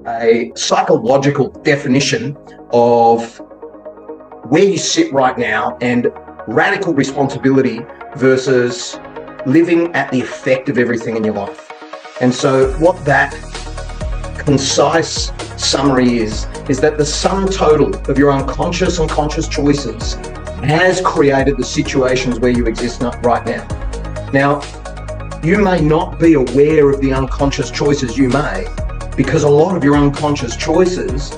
A psychological definition of where you sit right now and radical responsibility versus living at the effect of everything in your life. And so what that concise summary is that the sum total of your unconscious and conscious choices has created the situations where you exist right now. Now, you may not be aware of the unconscious choices you made, because a lot of your unconscious choices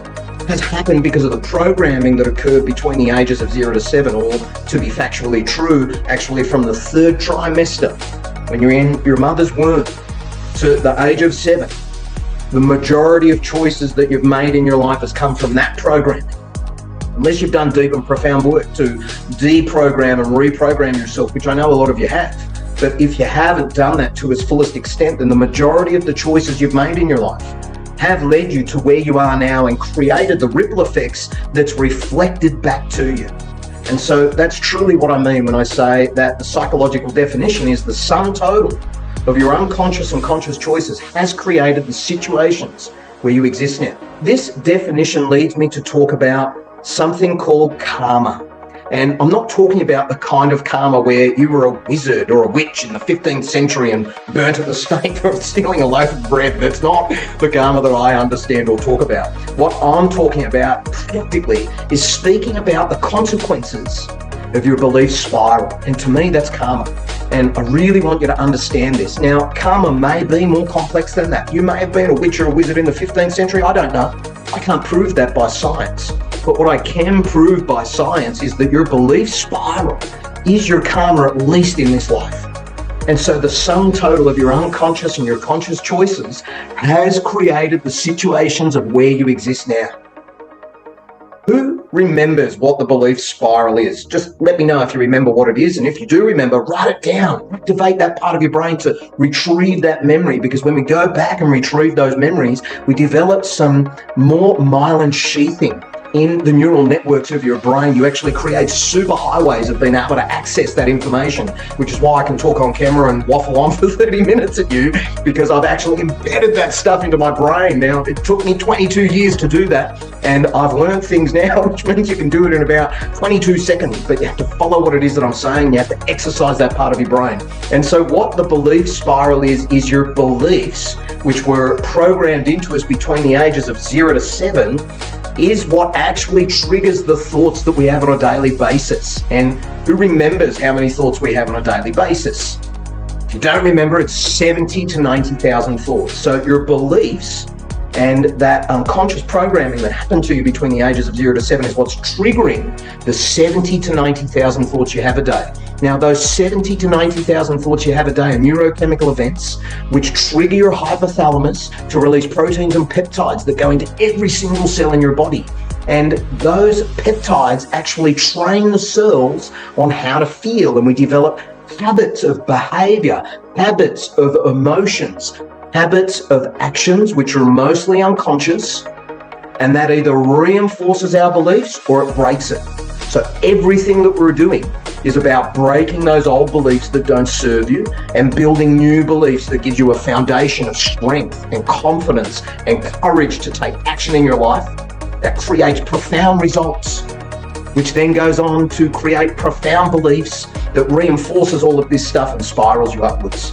has happened because of the programming that occurred between the ages of 0 to 7, or to be factually true, actually from the 3rd trimester, when you're in your mother's womb, to the age of 7. The majority of choices that you've made in your life has come from that programming. Unless you've done deep and profound work to deprogram and reprogram yourself, which I know a lot of you have. But if you haven't done that to its fullest extent, then the majority of the choices you've made in your life have led you to where you are now and created the ripple effects that's reflected back to you. And so that's truly what I mean when I say that the psychological definition is the sum total of your unconscious and conscious choices has created the situations where you exist now. This definition leads me to talk about something called karma. And I'm not talking about the kind of karma where you were a wizard or a witch in the 15th century and burnt at the stake for stealing a loaf of bread. That's not the karma that I understand or talk about. What I'm talking about practically is speaking about the consequences of your belief spiral. And to me, that's karma. And I really want you to understand this. Now, karma may be more complex than that. You may have been a witch or a wizard in the 15th century. I don't know. I can't prove that by science. But what I can prove by science is that your belief spiral is your karma, at least in this life. And so the sum total of your unconscious and your conscious choices has created the situations of where you exist now. Who remembers what the belief spiral is? Just let me know if you remember what it is. And if you do remember, write it down. Activate that part of your brain to retrieve that memory. Because when we go back and retrieve those memories, we develop some more myelin sheathing in the neural networks of your brain. You actually create super highways of being able to access that information, which is why I can talk on camera and waffle on for 30 minutes at you, because I've actually embedded that stuff into my brain. Now, it took me 22 years to do that, and I've learned things now, which means you can do it in about 22 seconds, but you have to follow what it is that I'm saying. You have to exercise that part of your brain. And so what the belief spiral is your beliefs, which were programmed into us between the ages of 0 to 7, is what actually triggers the thoughts that we have on a daily basis. And who remembers how many thoughts we have on a daily basis? If you don't remember, it's 70 to 90,000 thoughts. So your beliefs and that unconscious programming that happened to you between the ages of 0 to 7 is what's triggering the 70 to 90,000 thoughts you have a day. Now, those 70 to 90,000 thoughts you have a day are neurochemical events which trigger your hypothalamus to release proteins and peptides that go into every single cell in your body. And those peptides actually train the cells on how to feel, and we develop habits of behavior, habits of emotions, habits of actions which are mostly unconscious, and that either reinforces our beliefs or it breaks it. So everything that we're doing is about breaking those old beliefs that don't serve you and building new beliefs that gives you a foundation of strength and confidence and courage to take action in your life that creates profound results, which then goes on to create profound beliefs that reinforces all of this stuff and spirals you upwards.